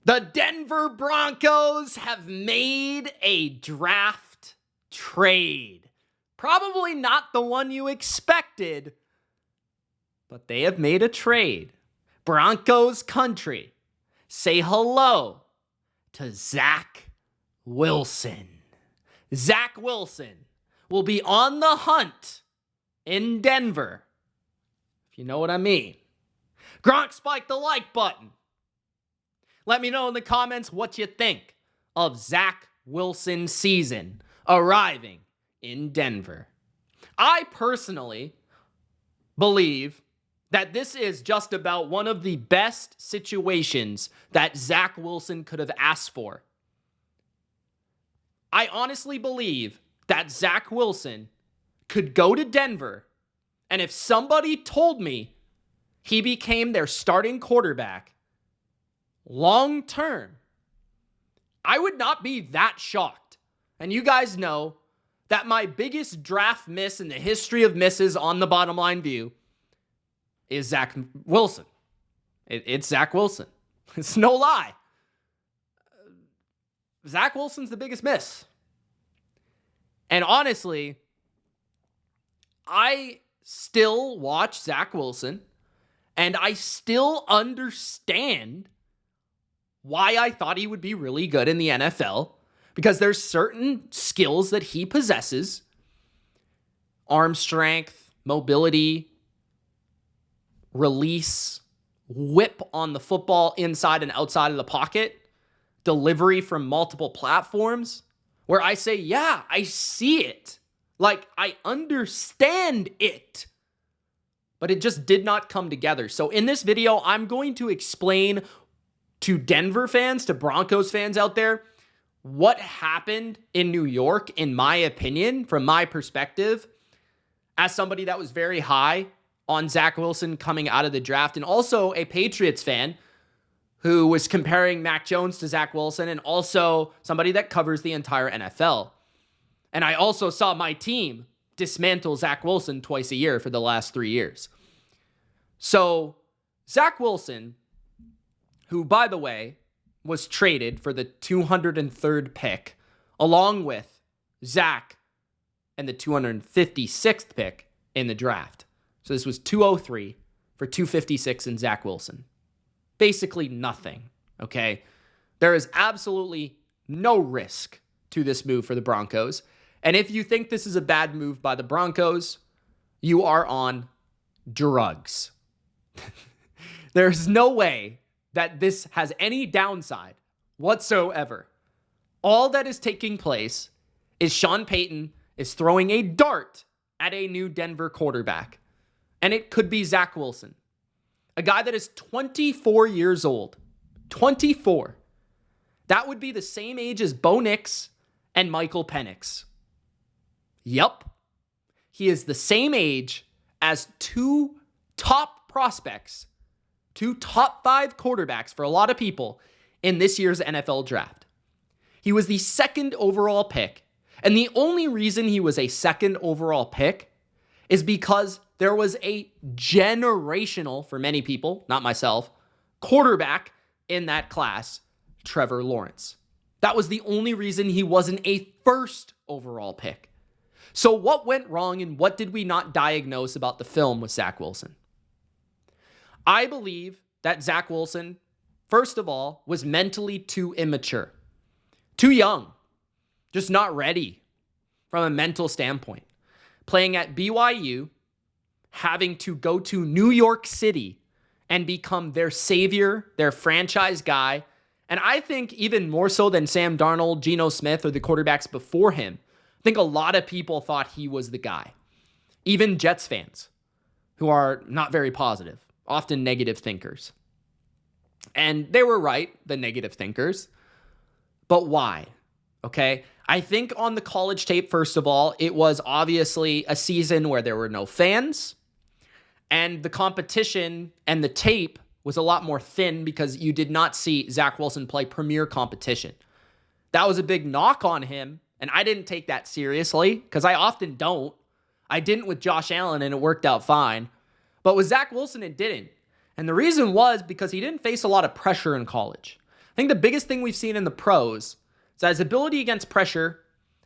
The Denver Broncos have made a draft trade. Probably not the one you expected, but they have made a trade. Broncos country, say hello to Zach Wilson. Zach Wilson will be on the hunt in Denver, if you know what I mean. Gronk, spike the like button. Let me know in the comments what you think of Zach Wilson's season arriving in Denver. I personally believe that this is just about one of the best situations that Zach Wilson could have asked for. I honestly believe that Zach Wilson could go to Denver, and if somebody told me he became their starting quarterback long term, I would not be that shocked. And you guys know that my biggest draft miss in the history of misses on the Bottom Line View is Zach Wilson. It's Zach Wilson. It's no lie. Zach Wilson's the biggest miss. And honestly, I still watch Zach Wilson, and I still understand why I thought he would be really good in the NFL, because there's certain skills that he possesses: arm strength, mobility, release, whip on the football inside and outside of the pocket, delivery from multiple platforms, where I say, yeah, I see it. Like, I understand it. But it just did not come together. So in this video, I'm going to explain to Denver fans, to Broncos fans out there, what happened in New York, in my opinion, from my perspective, as somebody that was very high on Zach Wilson coming out of the draft, and also a Patriots fan who was comparing Mac Jones to Zach Wilson, and also somebody that covers the entire NFL. And I also saw my team dismantle Zach Wilson twice a year for the last 3 years. So Zach Wilson, who, by the way, was traded for the 203rd pick, along with Zach and the 256th pick in the draft. So this was 203 for 256 and Zach Wilson. Basically nothing, okay? There is absolutely no risk to this move for the Broncos. And if you think this is a bad move by the Broncos, you are on drugs. There's no way that this has any downside whatsoever. All that is taking place is Sean Payton is throwing a dart at a new Denver quarterback. And it could be Zach Wilson, a guy that is 24 years old. 24. That would be the same age as Bo Nix and Michael Penix. Yup. He is the same age as two top prospects, two top 5 quarterbacks for a lot of people in this year's NFL draft. He was the 2nd overall pick, and the only reason he was a 2nd overall pick is because there was a generational, for many people, not myself, quarterback in that class, Trevor Lawrence. That was the only reason he wasn't a 1st overall pick. So what went wrong, and what did we not diagnose about the film with Zach Wilson? I believe that Zach Wilson, first of all, was mentally too immature, too young, just not ready from a mental standpoint. Playing at BYU, having to go to New York City and become their savior, their franchise guy, and I think even more so than Sam Darnold, Geno Smith, or the quarterbacks before him, I think a lot of people thought he was the guy. Even Jets fans, who are not very positive, often negative thinkers. And they were right, the negative thinkers. But why? Okay? I think on the college tape, first of all, it was obviously a season where there were no fans, and the competition and the tape was a lot more thin because you did not see Zach Wilson play premier competition. That was a big knock on him, and I didn't take that seriously because I often don't. I didn't with Josh Allen, and it worked out fine. But with Zach Wilson, it didn't. And the reason was because he didn't face a lot of pressure in college. I think the biggest thing we've seen in the pros is that his ability against pressure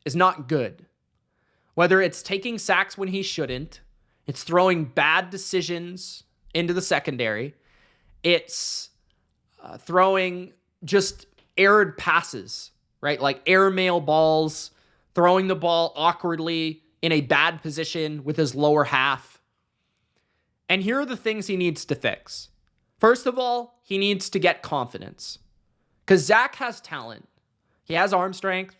is not good. Whether it's taking sacks when he shouldn't, it's throwing bad decisions into the secondary, it's throwing just erred passes, right? Like airmail balls, throwing the ball awkwardly in a bad position with his lower half. And here are the things he needs to fix. First of all, he needs to get confidence. Because Zach has talent. He has arm strength.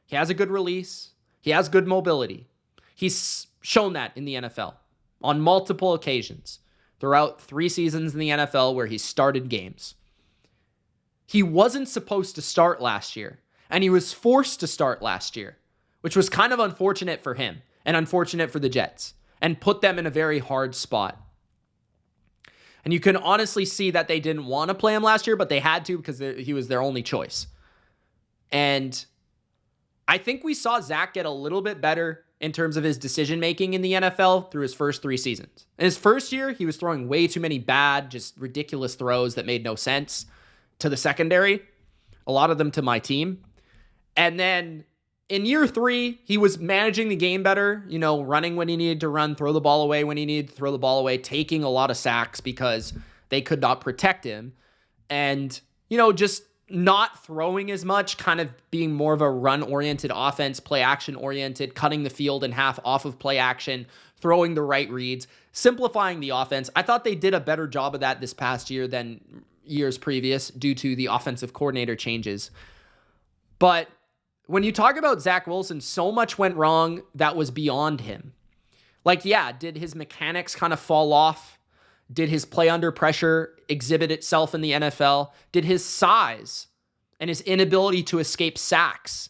He has a good release. He has good mobility. He's shown that in the NFL on multiple occasions throughout 3 seasons in the NFL where he started games. He wasn't supposed to start last year, and he was forced to start last year, which was kind of unfortunate for him and unfortunate for the Jets and put them in a very hard spot. And you can honestly see that they didn't want to play him last year, but they had to because he was their only choice. And I think we saw Zach get a little bit better in terms of his decision-making in the NFL through his first 3 seasons. In his first year, he was throwing way too many bad, just ridiculous throws that made no sense to the secondary, a lot of them to my team. And then in year 3, he was managing the game better, running when he needed to run, throw the ball away when he needed to throw the ball away, taking a lot of sacks because they could not protect him. And, just not throwing as much, kind of being more of a run-oriented offense, play-action-oriented, cutting the field in half off of play-action, throwing the right reads, simplifying the offense. I thought they did a better job of that this past year than years previous due to the offensive coordinator changes. But when you talk about Zach Wilson, so much went wrong that was beyond him. Did his mechanics kind of fall off? Did his play under pressure exhibit itself in the NFL? Did his size and his inability to escape sacks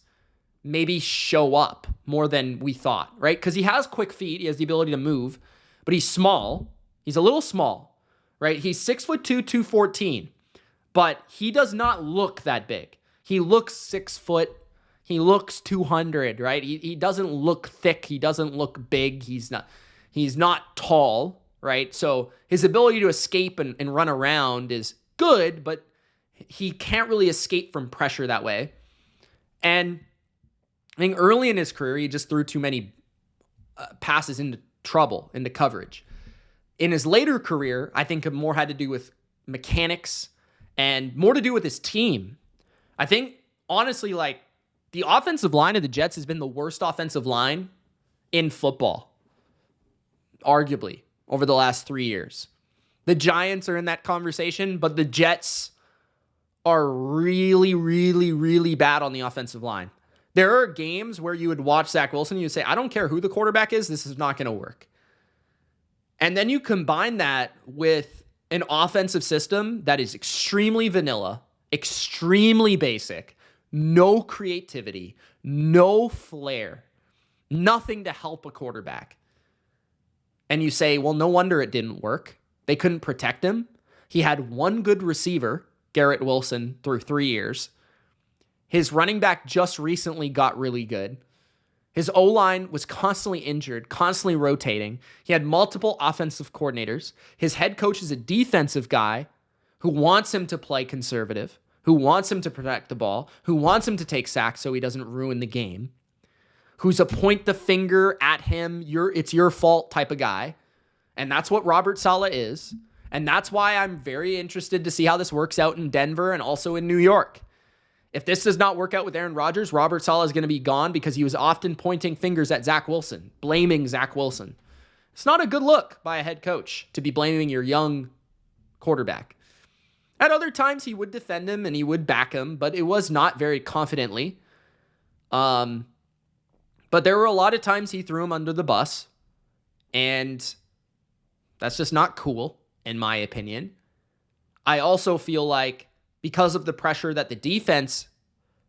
maybe show up more than we thought, right? Because he has quick feet. He has the ability to move, but he's small. He's a little small, right? He's 6'2", 214, but he does not look that big. He looks 6 foot. He looks 200, right? He doesn't look thick. He doesn't look big. He's not tall, right? So his ability to escape and run around is good, but he can't really escape from pressure that way. And I think early in his career, he just threw too many passes into trouble, into coverage. In his later career, I think it more had to do with mechanics and more to do with his team. I think, honestly, the offensive line of the Jets has been the worst offensive line in football, arguably, over the last 3 years. The Giants are in that conversation, but the Jets are really, really, really bad on the offensive line. There are games where you would watch Zach Wilson and you would say, I don't care who the quarterback is, this is not going to work. And then you combine that with an offensive system that is extremely vanilla, extremely basic, no creativity, no flair, nothing to help a quarterback. And you say, well, no wonder it didn't work. They couldn't protect him. He had one good receiver, Garrett Wilson, through 3 years. His running back just recently got really good. His O-line was constantly injured, constantly rotating. He had multiple offensive coordinators. His head coach is a defensive guy who wants him to play conservative, who wants him to protect the ball, who wants him to take sacks so he doesn't ruin the game, who's a point the finger at him, it's your fault type of guy. And that's what Robert Saleh is. And that's why I'm very interested to see how this works out in Denver and also in New York. If this does not work out with Aaron Rodgers, Robert Saleh is going to be gone because he was often pointing fingers at Zach Wilson, blaming Zach Wilson. It's not a good look by a head coach to be blaming your young quarterback. At other times, he would defend him and he would back him, but it was not very confidently. But there were a lot of times he threw him under the bus, and that's just not cool, in my opinion. I also feel like because of the pressure that the defense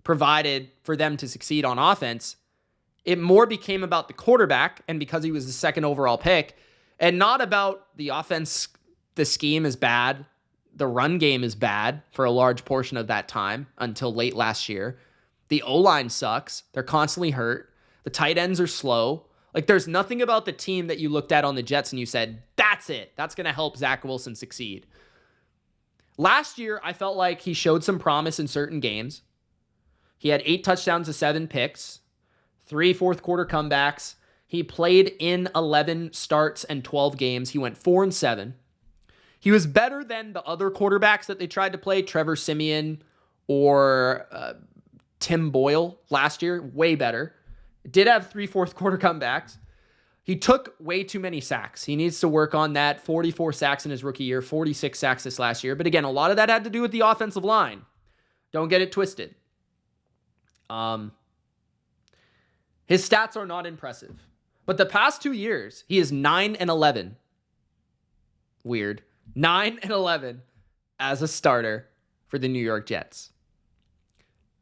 provided for them to succeed on offense, it more became about the quarterback, and because he was the second overall pick, and not about the offense. The scheme is bad. The run game is bad for a large portion of that time until late last year. The O-line sucks. They're constantly hurt. The tight ends are slow. There's nothing about the team that you looked at on the Jets and you said, that's it. That's going to help Zach Wilson succeed. Last year, I felt like he showed some promise in certain games. He had 8 touchdowns to 7 picks, 3 fourth quarter comebacks. He played in 11 starts and 12 games. He went 4-7. He was better than the other quarterbacks that they tried to play, Trevor Siemian or Tim Boyle last year. Way better. Did have 3 fourth quarter comebacks. He took way too many sacks. He needs to work on that. 44 sacks in his rookie year, 46 sacks this last year. But again, a lot of that had to do with the offensive line. Don't get it twisted. His stats are not impressive. But the past 2 years, he is 9-11. Weird. 9-11 as a starter for the New York Jets.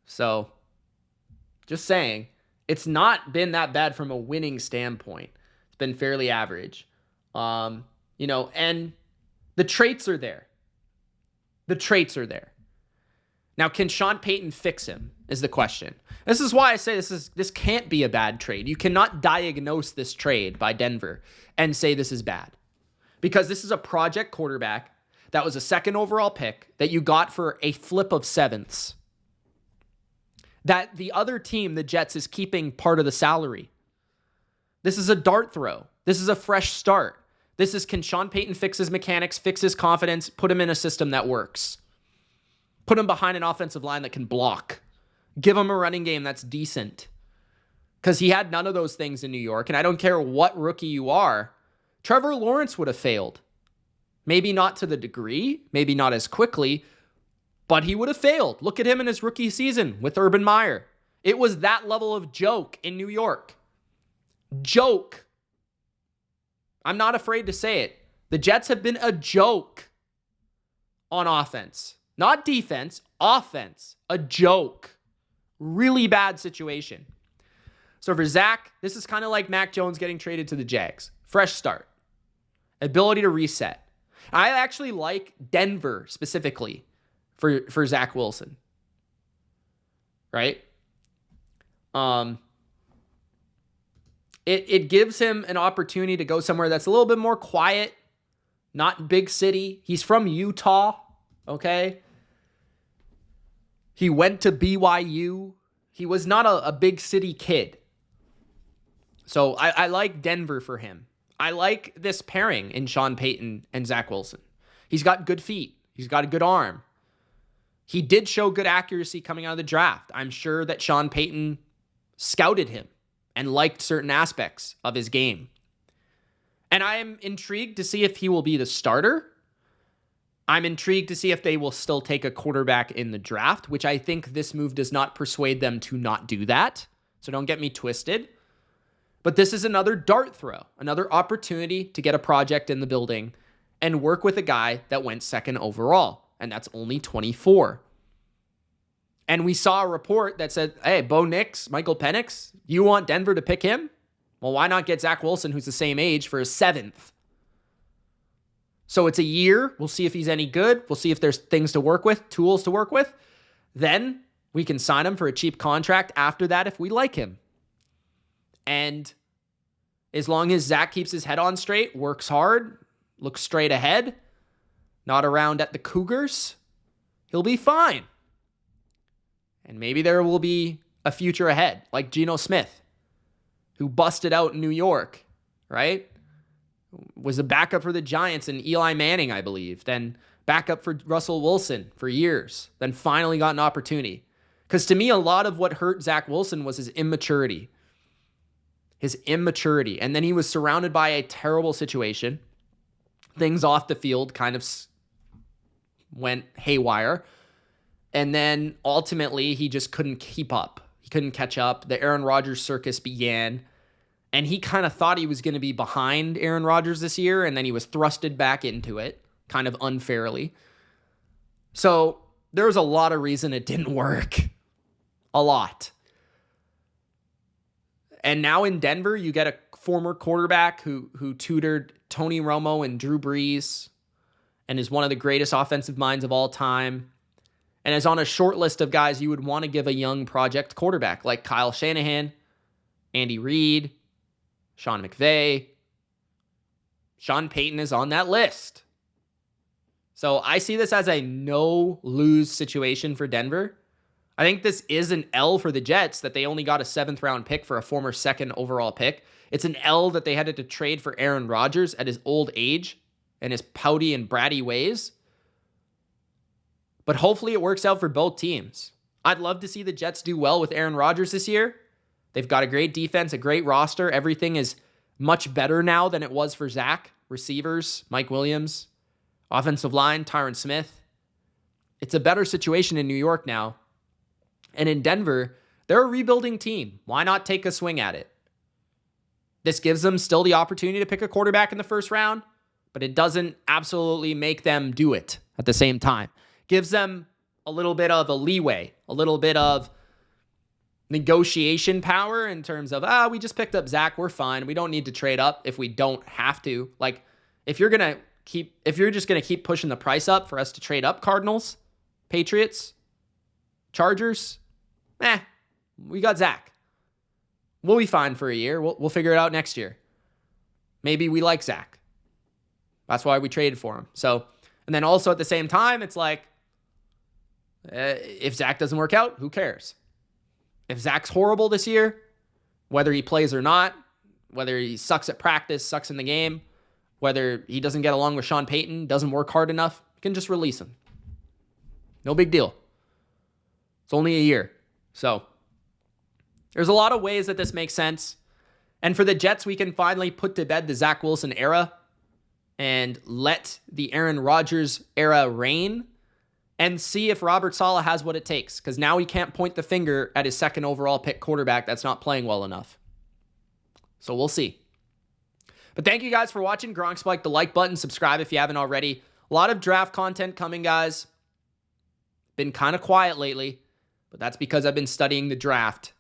So, just saying, it's not been that bad from a winning standpoint. It's been fairly average. And the traits are there. The traits are there. Now, can Sean Payton fix him is the question. This is why I say this can't be a bad trade. You cannot diagnose this trade by Denver and say this is bad. Because this is a project quarterback that was a 2nd overall pick that you got for a flip of 7ths. That the other team, the Jets, is keeping part of the salary. This is a dart throw. This is a fresh start. This is, can Sean Payton fix his mechanics, fix his confidence, put him in a system that works? Put him behind an offensive line that can block. Give him a running game that's decent. Because he had none of those things in New York, and I don't care what rookie you are. Trevor Lawrence would have failed. Maybe not to the degree, maybe not as quickly, but he would have failed. Look at him in his rookie season with Urban Meyer. It was that level of joke in New York. Joke. I'm not afraid to say it. The Jets have been a joke on offense. Not defense, offense. A joke. Really bad situation. So for Zach, this is kind of like Mac Jones getting traded to the Jags. Fresh start. Ability to reset. I actually like Denver specifically for Zach Wilson. Right? It gives him an opportunity to go somewhere that's a little bit more quiet, not big city. He's from Utah, okay? He went to BYU. He was not a big city kid. So I like Denver for him. I like this pairing in Sean Payton and Zach Wilson. He's got good feet. He's got a good arm. He did show good accuracy coming out of the draft. I'm sure that Sean Payton scouted him and liked certain aspects of his game. And I am intrigued to see if he will be the starter. I'm intrigued to see if they will still take a quarterback in the draft, which I think this move does not persuade them to not do that. So don't get me twisted. But this is another dart throw, another opportunity to get a project in the building and work with a guy that went 2nd overall, and that's only 24. And we saw a report that said, hey, Bo Nix, Michael Penix, you want Denver to pick him? Well, why not get Zach Wilson, who's the same age, for his 7th? So it's a year. We'll see if he's any good. We'll see if there's things to work with, tools to work with. Then we can sign him for a cheap contract after that if we like him. And as long as Zach keeps his head on straight, works hard, looks straight ahead, not around at the Cougars, he'll be fine. And maybe there will be a future ahead, like Geno Smith, who busted out in New York, right? Was a backup for the Giants and Eli Manning, I believe. Then backup for Russell Wilson for years. Then finally got an opportunity. Because to me, a lot of what hurt Zach Wilson was his immaturity. And then he was surrounded by a terrible situation. Things off the field kind of went haywire. And then ultimately, he just couldn't keep up. He couldn't catch up. The Aaron Rodgers circus began. And he kind of thought he was going to be behind Aaron Rodgers this year. And then he was thrusted back into it, kind of unfairly. So there was a lot of reason it didn't work. A lot. And now in Denver, you get a former quarterback who tutored Tony Romo and Drew Brees and is one of the greatest offensive minds of all time and is on a short list of guys you would want to give a young project quarterback like Kyle Shanahan, Andy Reid, Sean McVay. Sean Payton is on that list. So I see this as a no-lose situation for Denver. I think this is an L for the Jets that they only got a 7th-round pick for a former 2nd overall pick. It's an L that they had to trade for Aaron Rodgers at his old age and his pouty and bratty ways. But hopefully it works out for both teams. I'd love to see the Jets do well with Aaron Rodgers this year. They've got a great defense, a great roster. Everything is much better now than it was for Zach. Receivers, Mike Williams. Offensive line, Tyron Smith. It's a better situation in New York now. And in Denver, they're a rebuilding team. Why not take a swing at it? This gives them still the opportunity to pick a quarterback in the 1st round, but it doesn't absolutely make them do it at the same time. Gives them a little bit of a leeway, a little bit of negotiation power in terms of, we just picked up Zach, we're fine. We don't need to trade up if we don't have to. Like, if you're just going to keep pushing the price up for us to trade up, Cardinals, Patriots, Chargers, we got Zach. We'll be fine for a year. We'll figure it out next year. Maybe we like Zach. That's why we traded for him. So, and then also at the same time, it's like, if Zach doesn't work out, who cares? If Zach's horrible this year, whether he plays or not, whether he sucks at practice, sucks in the game, whether he doesn't get along with Sean Payton, doesn't work hard enough, you can just release him. No big deal. It's only a year. So there's a lot of ways that this makes sense. And for the Jets, we can finally put to bed the Zach Wilson era and let the Aaron Rodgers era reign and see if Robert Saleh has what it takes. Because now he can't point the finger at his 2nd overall pick quarterback that's not playing well enough. So we'll see. But thank you guys for watching. Gronk Spike the like button. Subscribe if you haven't already. A lot of draft content coming, guys. Been kind of quiet lately, but that's because I've been studying the draft.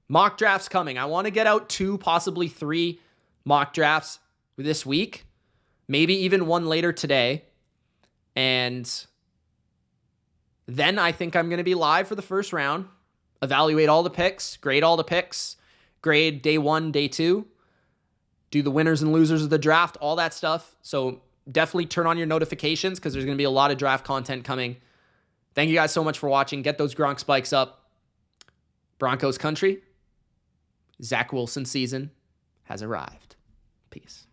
Mock drafts coming. I want to get out 2, possibly 3 mock drafts this week. Maybe even one later today. And then I think I'm going to be live for the 1st round. Evaluate all the picks. Grade all the picks. Grade day 1, day 2. Do the winners and losers of the draft. All that stuff. So definitely turn on your notifications because there's going to be a lot of draft content coming. Thank you guys so much for watching. Get those Gronk spikes up. Broncos country. Zach Wilson season has arrived. Peace.